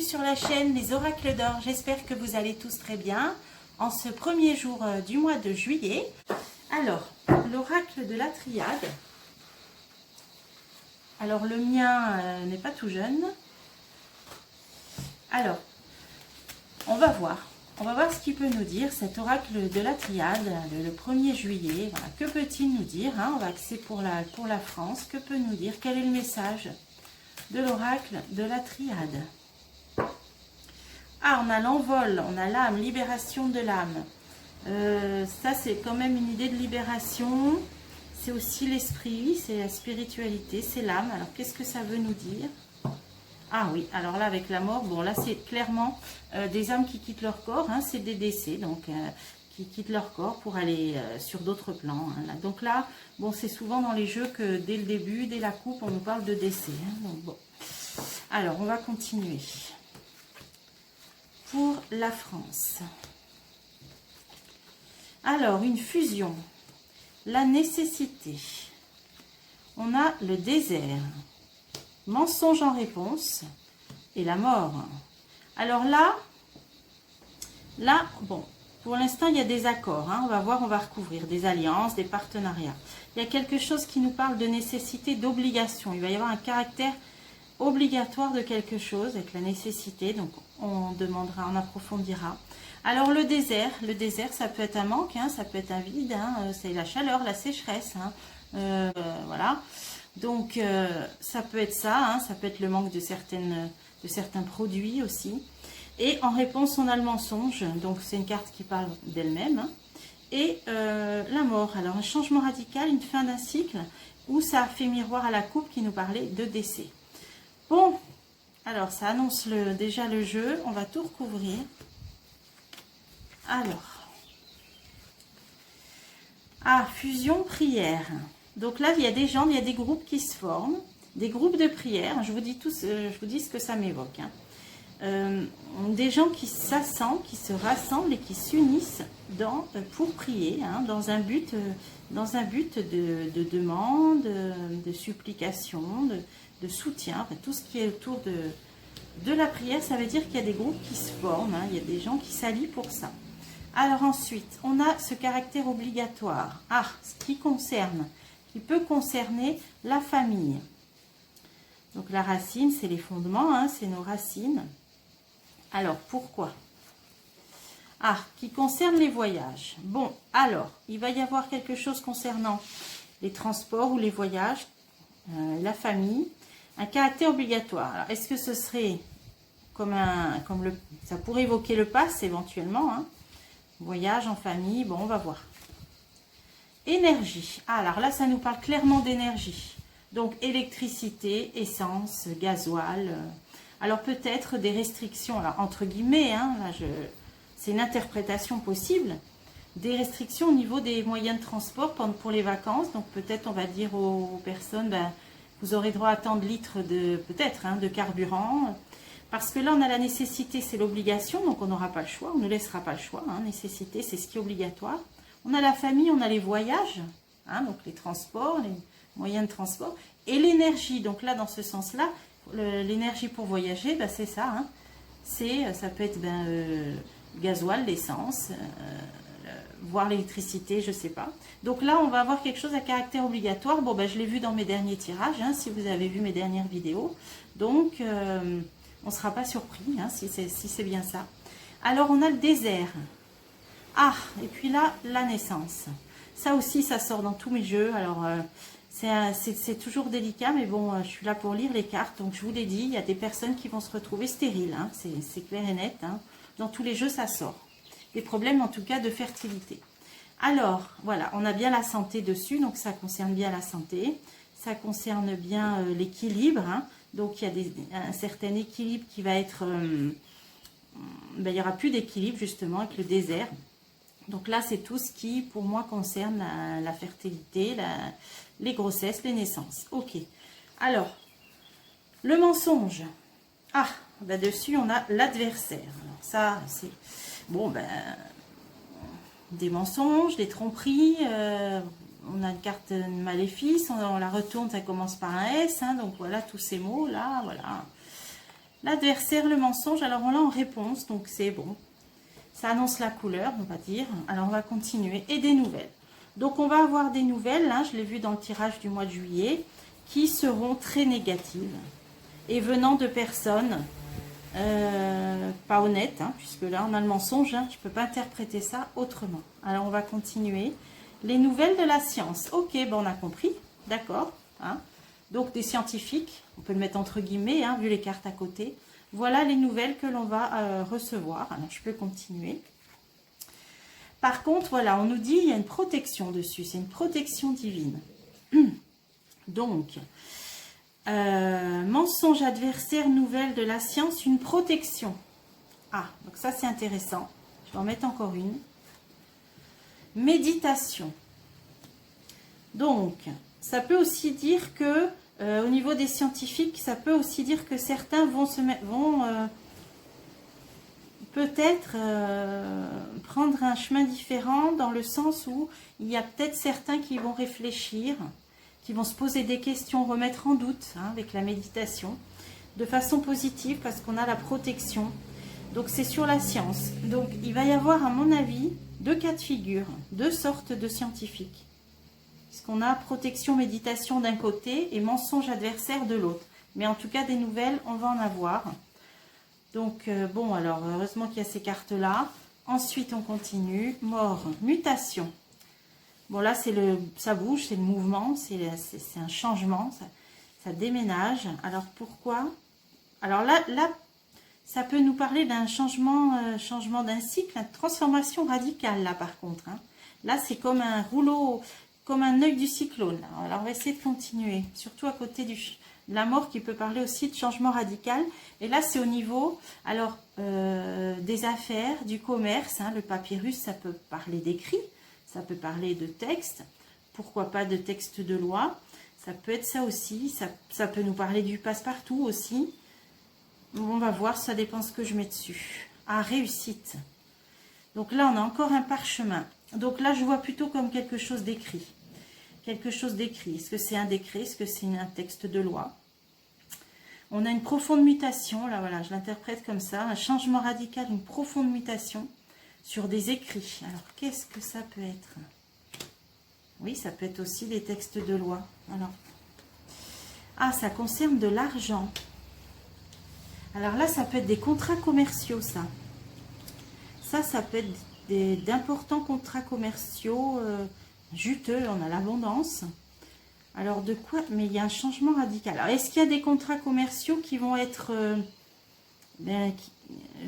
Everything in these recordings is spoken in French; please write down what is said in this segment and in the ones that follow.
sur la chaîne Les Oracles d'Or. J'espère que vous allez tous très bien en ce premier jour du mois de juillet. Alors, l'oracle de la triade. Alors, le mien n'est pas tout jeune. Alors, on va voir. On va voir ce qu'il peut nous dire, cet oracle de la triade, le 1er juillet. Voilà. Que peut-il nous dire, hein? On va axer pour la France. Que peut nous dire? Quel est le message de l'oracle de la triade? Ah, on a l'envol, on a l'âme, libération de l'âme. Ça, c'est quand même une idée de libération. C'est aussi l'esprit, c'est la spiritualité, c'est l'âme. Alors, qu'est-ce que ça veut nous dire? Ah oui, alors là, avec la mort, bon, là, c'est clairement des âmes qui quittent leur corps. Hein, c'est des décès, donc, qui quittent leur corps pour aller sur d'autres plans. Hein, là. Donc là, bon, c'est souvent dans les jeux que dès le début, dès la coupe, on nous parle de décès. Hein, donc, bon. Alors, on va continuer. Pour la France. Alors, une fusion. La nécessité. On a le désert. Mensonge en réponse. Et la mort. Alors là, bon, pour l'instant, il y a des accords. Hein, on va voir, on va recouvrir des alliances, des partenariats. Il y a quelque chose qui nous parle de nécessité, d'obligation. Il va y avoir un caractère obligatoire de quelque chose avec la nécessité, donc on demandera, on approfondira. Alors le désert, ça peut être un manque, hein, ça peut être un vide, hein, c'est la chaleur, la sécheresse, hein, voilà. Donc ça peut être ça, hein, ça peut être le manque de certains produits aussi. Et en réponse, on a le mensonge, donc c'est une carte qui parle d'elle-même. Hein, et la mort, alors un changement radical, une fin d'un cycle, où ça fait miroir à la coupe qui nous parlait de décès. Bon, alors ça annonce déjà le jeu, on va tout recouvrir. Alors, fusion prière. Donc là, il y a des gens, il y a des groupes qui se forment, des groupes de prière. Je vous dis ce que ça m'évoque. Hein. Des gens qui s'assemblent, qui se rassemblent et qui s'unissent pour prier, hein, dans un but de demande, de supplication, de soutien, enfin, tout ce qui est autour de la prière. Ça veut dire qu'il y a des groupes qui se forment, hein, il y a des gens qui s'allient pour ça. Alors ensuite, on a ce caractère obligatoire, ce qui peut concerner la famille. Donc la racine, c'est les fondements, hein, c'est nos racines. Alors pourquoi? Qui concerne les voyages. Bon, alors, il va y avoir quelque chose concernant les transports ou les voyages, la famille, un caractère obligatoire. Alors, est-ce que ce serait ça pourrait évoquer le pass éventuellement, hein, voyage en famille, bon, on va voir. Énergie. Alors là, ça nous parle clairement d'énergie. Donc, électricité, essence, gasoil. Alors, peut-être des restrictions, alors, entre guillemets, hein, là, c'est une interprétation possible. Des restrictions au niveau des moyens de transport pour les vacances. Donc, peut-être, on va dire aux personnes, ben, vous aurez droit à tant de litres de carburant. Parce que là, on a la nécessité, c'est l'obligation, donc on n'aura pas le choix, on ne laissera pas le choix. Hein, nécessité, c'est ce qui est obligatoire. On a la famille, on a les voyages, hein, donc les transports, les moyens de transport, et l'énergie. Donc là, dans ce sens-là, l'énergie pour voyager, ben, c'est ça. Hein, ça peut être gasoil, l'essence, voire l'électricité, je ne sais pas. Donc là, on va avoir quelque chose à caractère obligatoire. Bon, ben, je l'ai vu dans mes derniers tirages, hein, si vous avez vu mes dernières vidéos. Donc, on ne sera pas surpris, hein, si c'est bien ça. Alors, on a le désert. Et puis là, la naissance. Ça aussi, ça sort dans tous mes jeux. Alors, c'est toujours délicat, mais bon, je suis là pour lire les cartes. Donc, je vous l'ai dit, il y a des personnes qui vont se retrouver stériles. Hein, c'est clair et net. Hein. Dans tous les jeux, ça sort. Des problèmes, en tout cas, de fertilité. Alors, voilà, on a bien la santé dessus. Donc, ça concerne bien la santé. Ça concerne bien l'équilibre. Hein. Donc, il y a un certain équilibre qui va être... il n'y aura plus d'équilibre, justement, avec le désert. Donc là, c'est tout ce qui, pour moi, concerne la fertilité, les grossesses, les naissances. Ok. Alors, le mensonge. Là-dessus, on a l'adversaire. Alors ça, c'est... Bon, des mensonges, des tromperies. On a une carte maléfice. On la retourne, ça commence par un S. Hein, donc voilà, tous ces mots-là, voilà. L'adversaire, le mensonge, alors on l'a en réponse, donc c'est bon. Ça annonce la couleur, on va dire. Alors on va continuer. Et des nouvelles. Donc on va avoir des nouvelles, hein, je l'ai vu dans le tirage du mois de juillet, qui seront très négatives. Et venant de personnes pas honnêtes, hein, puisque là on a le mensonge, hein, je ne peux pas interpréter ça autrement. Alors on va continuer. Les nouvelles de la science. Ok, bon, on a compris, d'accord. Hein. Donc des scientifiques, on peut le mettre entre guillemets, hein, vu les cartes à côté. Voilà les nouvelles que l'on va recevoir. Alors je peux continuer. Par contre, voilà, on nous dit il y a une protection dessus, c'est une protection divine. Donc, mensonge adversaire, nouvelle de la science, une protection. Ah, donc ça c'est intéressant. Je vais en mettre encore une. Méditation. Donc, ça peut aussi dire que, au niveau des scientifiques, ça peut aussi dire que certains vont peut-être prendre un chemin différent, dans le sens où il y a peut-être certains qui vont réfléchir, qui vont se poser des questions, remettre en doute, hein, avec la méditation, de façon positive, parce qu'on a la protection. Donc c'est sur la science. Donc il va y avoir, à mon avis, deux cas de figure, deux sortes de scientifiques. Puisqu'on a protection, méditation d'un côté et mensonge adversaire de l'autre. Mais en tout cas, des nouvelles, on va en avoir. Donc bon, alors heureusement qu'il y a ces cartes-là. Ensuite, on continue. Mort, mutation. Bon là, ça bouge, c'est le mouvement, c'est un changement, ça déménage. Alors pourquoi? Alors là, ça peut nous parler d'un changement d'un cycle, une transformation radicale là par contre. Hein. Là, c'est comme un rouleau, comme un œil du cyclone. Là. Alors on va essayer de continuer, surtout à côté de la mort qui peut parler aussi de changement radical. Et là, c'est au niveau alors des affaires, du commerce. Hein, le papyrus, ça peut parler d'écrit. Ça peut parler de texte, pourquoi pas de texte de loi, ça peut être ça aussi, ça peut nous parler du passe-partout aussi. On va voir, ça dépend ce que je mets dessus. Ah, réussite. Donc là, on a encore un parchemin. Donc là, je vois plutôt comme quelque chose d'écrit. Quelque chose d'écrit. Est-ce que c'est un décret? Est-ce que c'est un texte de loi? On a une profonde mutation, là voilà, je l'interprète comme ça, un changement radical, une profonde mutation. Sur des écrits. Alors, qu'est-ce que ça peut être? Oui, ça peut être aussi des textes de loi. Alors, ah, ça concerne de l'argent. Alors là, ça peut être des contrats commerciaux, ça. Ça peut être d'importants contrats commerciaux juteux, on a l'abondance. Alors, de quoi? Mais il y a un changement radical. Alors, est-ce qu'il y a des contrats commerciaux qui vont être...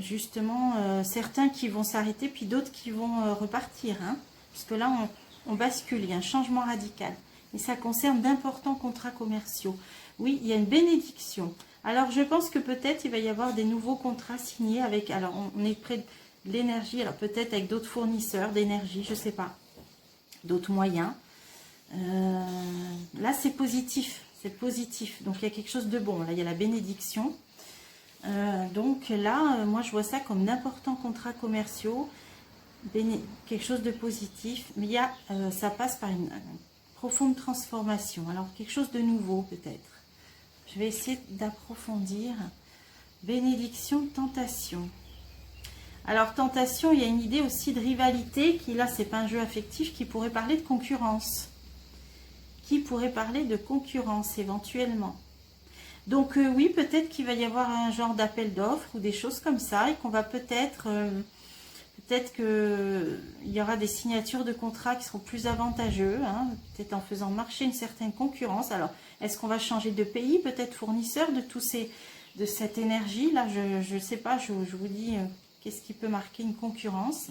justement certains qui vont s'arrêter puis d'autres qui vont repartir, hein, puisque là on bascule, il y a un changement radical et ça concerne d'importants contrats commerciaux. Oui, il y a une bénédiction. Alors je pense que peut-être il va y avoir des nouveaux contrats signés avec, alors on est près de l'énergie, alors peut-être avec d'autres fournisseurs d'énergie, je sais pas, d'autres moyens. Là c'est positif, donc il y a quelque chose de bon. Là il y a la bénédiction. Donc là, moi je vois ça comme d'importants contrats commerciaux, quelque chose de positif, mais ça passe par une profonde transformation. Alors quelque chose de nouveau peut-être. Je vais essayer d'approfondir. Bénédiction, tentation. Alors tentation, il y a une idée aussi de rivalité qui là, c'est pas un jeu affectif, qui pourrait parler de concurrence. Qui pourrait parler de concurrence éventuellement. Donc oui, peut-être qu'il va y avoir un genre d'appel d'offres ou des choses comme ça et qu'on va peut-être qu'il y aura des signatures de contrats qui seront plus avantageux, hein, peut-être en faisant marcher une certaine concurrence. Alors, est-ce qu'on va changer de pays, peut-être fournisseur de cette énergie-là? Je ne sais pas, je vous dis qu'est-ce qui peut marquer une concurrence.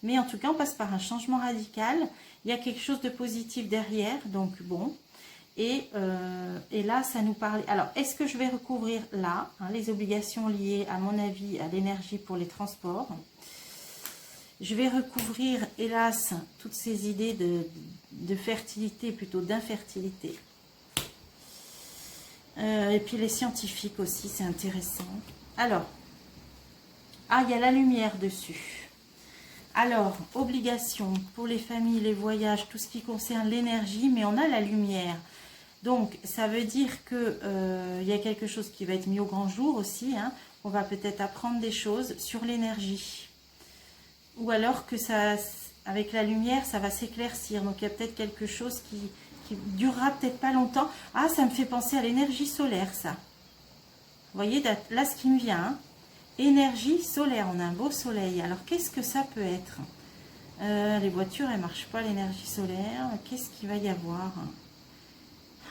Mais en tout cas, on passe par un changement radical. Il y a quelque chose de positif derrière, donc bon... Et là, ça nous parle... Alors, est-ce que je vais recouvrir là, hein, les obligations liées, à mon avis, à l'énergie pour les transports? Je vais recouvrir, hélas, toutes ces idées de fertilité, plutôt d'infertilité. Et puis les scientifiques aussi, c'est intéressant. Alors, ah, il y a la lumière dessus. Alors, obligations pour les familles, les voyages, tout ce qui concerne l'énergie, mais on a la lumière. Donc, ça veut dire que y a quelque chose qui va être mis au grand jour aussi. Hein. On va peut-être apprendre des choses sur l'énergie. Ou alors que ça, avec la lumière, ça va s'éclaircir. Donc, il y a peut-être quelque chose qui durera peut-être pas longtemps. Ah, ça me fait penser à l'énergie solaire, ça. Vous voyez, là, ce qui me vient, hein. Énergie solaire, on a un beau soleil. Alors, qu'est-ce que ça peut être? Les voitures, elles ne marchent pas, l'énergie solaire. Qu'est-ce qu'il va y avoir?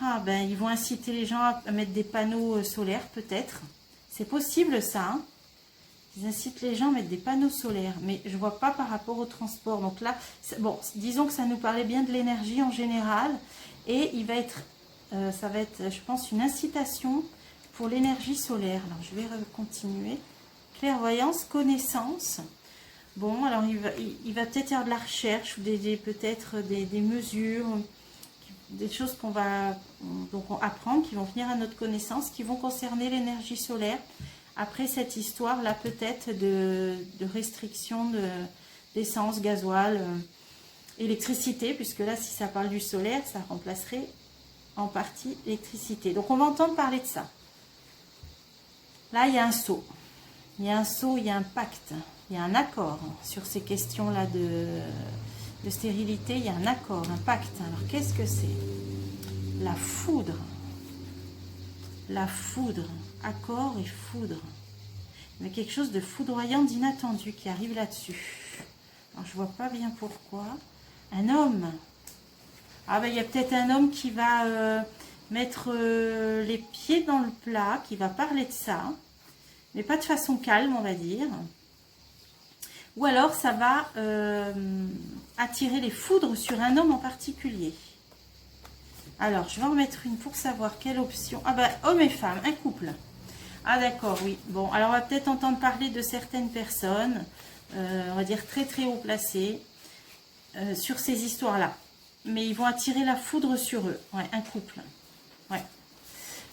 Ah, ben, ils vont inciter les gens à mettre des panneaux solaires, peut-être. C'est possible, ça. Hein. Ils incitent les gens à mettre des panneaux solaires. Mais je ne vois pas par rapport au transport. Donc là, bon, disons que ça nous parlait bien de l'énergie en général. Et il va être, ça va être, je pense, une incitation pour l'énergie solaire. Alors, je vais continuer. Clairvoyance, connaissance. Bon, alors il va peut-être y avoir de la recherche ou peut-être des mesures, des choses qu'on va donc apprendre, qui vont venir à notre connaissance, qui vont concerner l'énergie solaire. Après cette histoire-là, peut-être de restriction d'essence, gasoil, électricité, puisque là, si ça parle du solaire, ça remplacerait en partie l'électricité. Donc, on va entendre parler de ça. Là, il y a un saut. Il y a un saut, il y a un pacte, il y a un accord sur ces questions-là de stérilité. Il y a un accord, un pacte. Alors, qu'est-ce que c'est? La foudre. La foudre. Accord et foudre. Il y a quelque chose de foudroyant, d'inattendu qui arrive là-dessus. Alors, je ne vois pas bien pourquoi. Un homme. Ah ben, il y a peut-être un homme qui va mettre les pieds dans le plat, qui va parler de ça. Mais pas de façon calme, on va dire. Ou alors, ça va attirer les foudres sur un homme en particulier. Alors, je vais en remettre une pour savoir quelle option. Ah ben, homme et femme, un couple. Ah d'accord, oui. Bon, alors on va peut-être entendre parler de certaines personnes, on va dire très très haut placées, sur ces histoires-là. Mais ils vont attirer la foudre sur eux. Ouais, un couple. Ouais.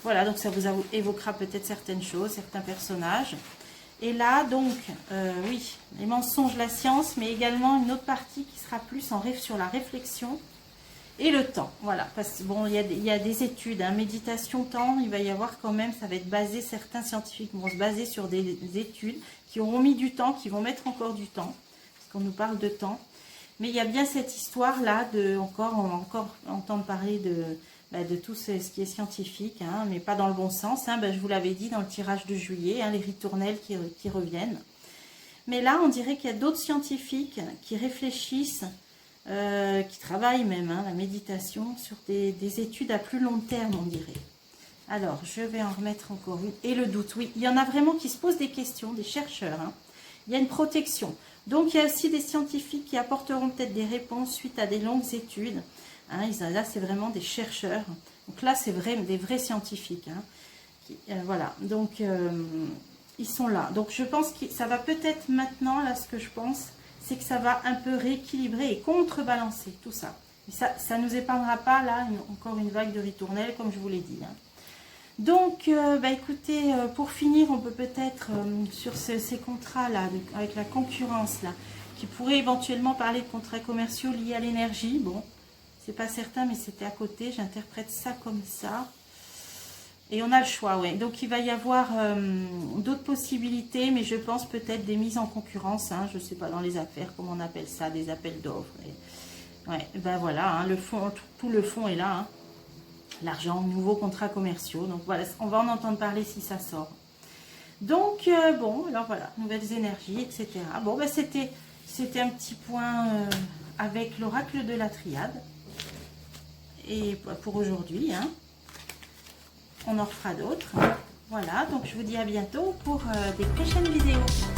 Voilà, donc ça vous évoquera peut-être certaines choses, certains personnages. Et là, donc, oui, les mensonges, la science, mais également une autre partie qui sera plus sur la réflexion et le temps. Voilà, parce que bon, il y a des études, hein, méditation, temps, il va y avoir quand même, ça va être basé, certains scientifiques vont se baser sur des études qui auront mis du temps, qui vont mettre encore du temps, parce qu'on nous parle de temps. Mais il y a bien cette histoire-là, on va encore entendre parler de tout ce qui est scientifique, hein, mais pas dans le bon sens. Hein, je vous l'avais dit dans le tirage de juillet, hein, les ritournelles qui reviennent. Mais là, on dirait qu'il y a d'autres scientifiques qui réfléchissent, qui travaillent même, hein, la méditation, sur des études à plus long terme, on dirait. Alors, je vais en remettre encore une. Et le doute, oui, il y en a vraiment qui se posent des questions, des chercheurs. Hein. Il y a une protection. Donc, il y a aussi des scientifiques qui apporteront peut-être des réponses suite à des longues études. Hein, là, c'est vraiment des chercheurs. Donc là, c'est des vrais scientifiques. Hein, voilà, donc ils sont là. Donc, je pense que ça va peut-être maintenant, là, ce que je pense, c'est que ça va un peu rééquilibrer et contrebalancer tout ça. Ça ne nous épargnera pas, là, encore une vague de ritournelles, comme je vous l'ai dit. Hein. Donc, écoutez, pour finir, on peut peut-être, sur ces contrats-là, avec la concurrence, là, qui pourrait éventuellement parler de contrats commerciaux liés à l'énergie. Bon, c'est pas certain, mais c'était à côté. J'interprète ça comme ça. Et on a le choix, ouais. Donc, il va y avoir d'autres possibilités, mais je pense peut-être des mises en concurrence. Hein, je ne sais pas, dans les affaires, comment on appelle ça, des appels d'offres. Ouais, ben voilà, hein, le fond, tout le fond est là. Hein. L'argent, nouveaux contrats commerciaux. Donc, voilà, on va en entendre parler si ça sort. Donc, bon, alors voilà, nouvelles énergies, etc. Bon, c'était un petit point avec l'oracle de la triade. Et pour aujourd'hui, hein. On en refera d'autres. Voilà, donc je vous dis à bientôt pour des prochaines vidéos.